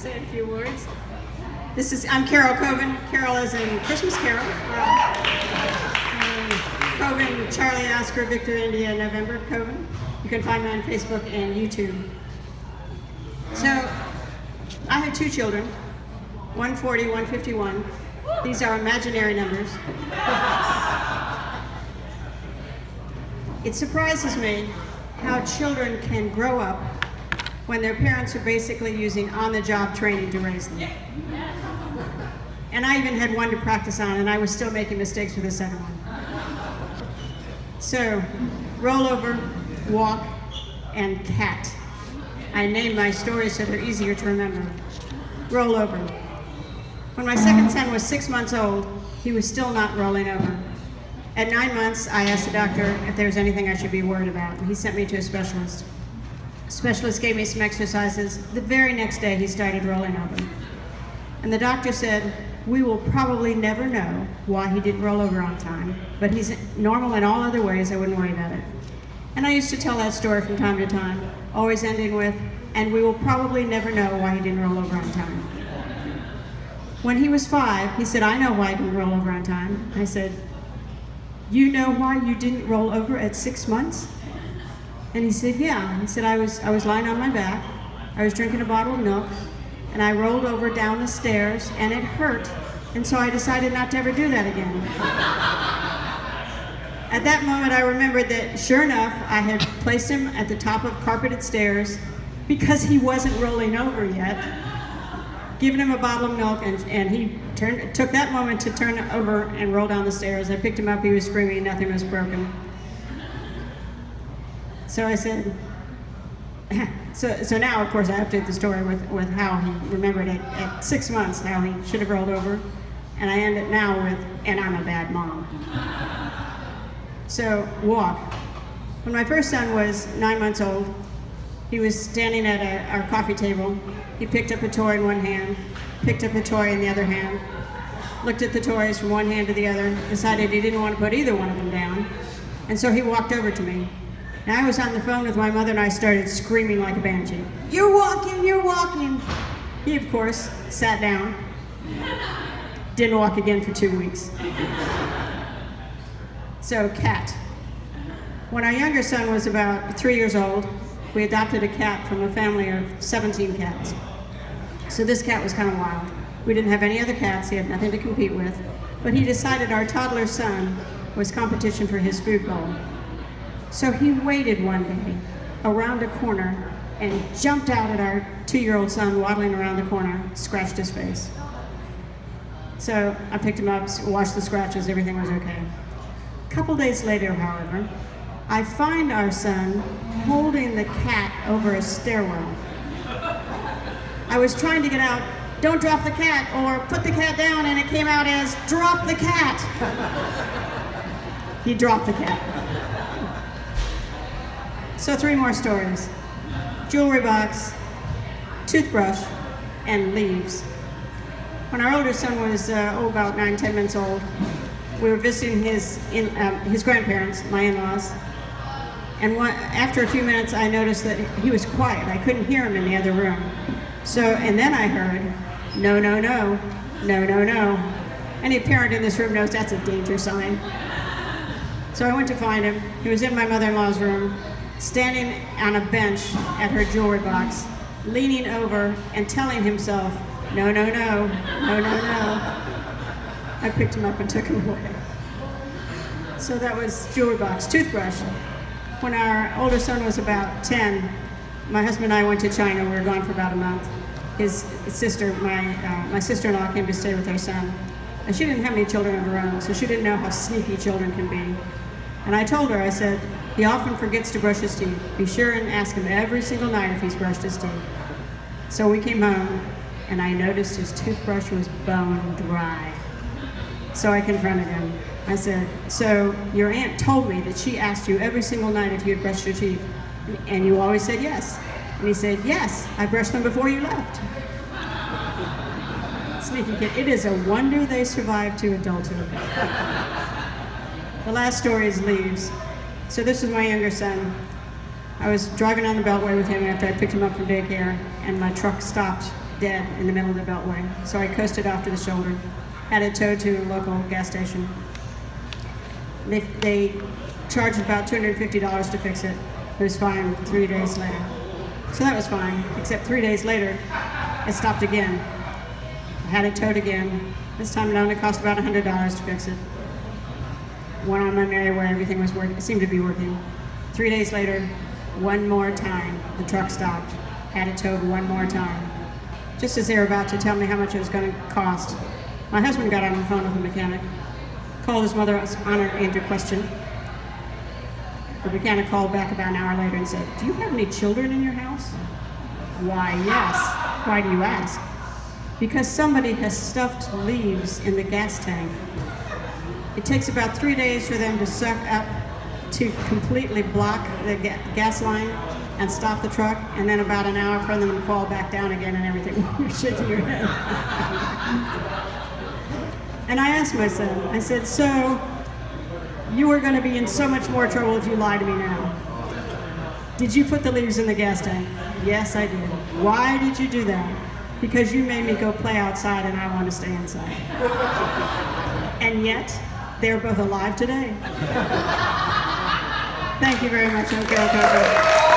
say a few words. I'm Carol Covin. Carol is in Christmas Carol. Covin, Charlie, Oscar, Victor, India, November, Covin. You can find me on Facebook and YouTube. So, I have two children, 140, 151. These are imaginary numbers. It surprises me how children can grow up when their parents are basically using on-the-job training to raise them. And I even had one to practice on, and I was still making mistakes with the second one. So, roll over, walk, and cat. I named my stories so they're easier to remember. Roll over. When my second son was 6 months old, he was still not rolling over. At 9 months, I asked the doctor if there was anything I should be worried about, and he sent me to a specialist. The specialist gave me some exercises. The very next day, he started rolling over. And the doctor said, we will probably never know why he didn't roll over on time, but he's normal in all other ways, I wouldn't worry about it. And I used to tell that story from time to time, always ending with, and we will probably never know why he didn't roll over on time. When he was 5, he said, I know why I didn't roll over on time. I said, you know why you didn't roll over at 6 months? And he said, yeah. He said, I was lying on my back, I was drinking a bottle of milk, and I rolled over down the stairs, and it hurt, and so I decided not to ever do that again. At that moment, I remembered that, sure enough, I had placed him at the top of carpeted stairs because he wasn't rolling over yet, given him a bottle of milk, and he took that moment to turn over and roll down the stairs. I picked him up, he was screaming, nothing was broken. So I said, so now, of course, I update the story with how he remembered it at 6 months, how he should have rolled over, and I end it now with, and I'm a bad mom. So, walk. When my first son was 9 months old, he was standing at our coffee table. He picked up a toy in one hand, picked up a toy in the other hand, looked at the toys from one hand to the other, decided he didn't want to put either one of them down, and so he walked over to me. Now I was on the phone with my mother and I started screaming like a banshee. You're walking, you're walking. He, of course, sat down, didn't walk again for 2 weeks. So, cat. When our younger son was about 3 years old, we adopted a cat from a family of 17 cats. So this cat was kind of wild. We didn't have any other cats, he had nothing to compete with, but he decided our toddler son was competition for his food bowl. So he waited one day around a corner and jumped out at our 2-year-old son waddling around the corner, scratched his face. So I picked him up, washed the scratches, everything was okay. A couple days later, however, I find our son holding the cat over a stairwell. I was trying to get out, don't drop the cat, or put the cat down, and it came out as, drop the cat. He dropped the cat. So 3 more stories. Jewelry box, toothbrush, and leaves. When our older son was about 9, 10 months old, we were visiting his grandparents, my in-laws, and after a few minutes I noticed that he was quiet. I couldn't hear him in the other room. And then I heard, no, no, no, no, no, no. Any parent in this room knows that's a danger sign. So I went to find him. He was in my mother-in-law's room, standing on a bench at her jewelry box, leaning over and telling himself, no, no, no, no, no, no. I picked him up and took him away. So that was jewelry box. Toothbrush. When our older son was about 10, my husband and I went to China. We were gone for about a month. His sister, my sister-in-law came to stay with our son. And she didn't have any children of her own, so she didn't know how sneaky children can be. And I told her, I said, he often forgets to brush his teeth. Be sure and ask him every single night if he's brushed his teeth. So we came home, and I noticed his toothbrush was bone dry. So I confronted him. I said, so your aunt told me that she asked you every single night if you had brushed your teeth, and you always said yes. And he said, yes, I brushed them before you left. Sneaky kid. It is a wonder they survived to adulthood. The last story is leaves. So this is my younger son. I was driving on the Beltway with him after I picked him up from daycare, and my truck stopped dead in the middle of the Beltway. So I coasted off to the shoulder, had it towed to a local gas station. They charged about $250 to fix it. It was fine 3 days later. So that was fine, except 3 days later, it stopped again. I had it towed again. This time it only cost about $100 to fix it. Went on my merry way, everything was working, it seemed to be working. 3 days later, one more time, the truck stopped. Had it towed one more time. Just as they were about to tell me how much it was going to cost, my husband got on the phone with the mechanic, called his mother on her into question. The mechanic called back about an hour later and said, "Do you have any children in your house?" "Why, yes." "Why do you ask?" "Because somebody has stuffed leaves in the gas tank. It takes about 3 days for them to suck up to completely block the gas line and stop the truck, and then about an hour for them to fall back down again and everything." You're shaking your head. And I asked my son, I said, "So, you are going to be in so much more trouble if you lie to me now. Did you put the leaves in the gas tank?" "Yes, I did." "Why did you do that?" "Because you made me go play outside and I want to stay inside." And yet, they're both alive today. Thank you very much, I'm Carol Covin.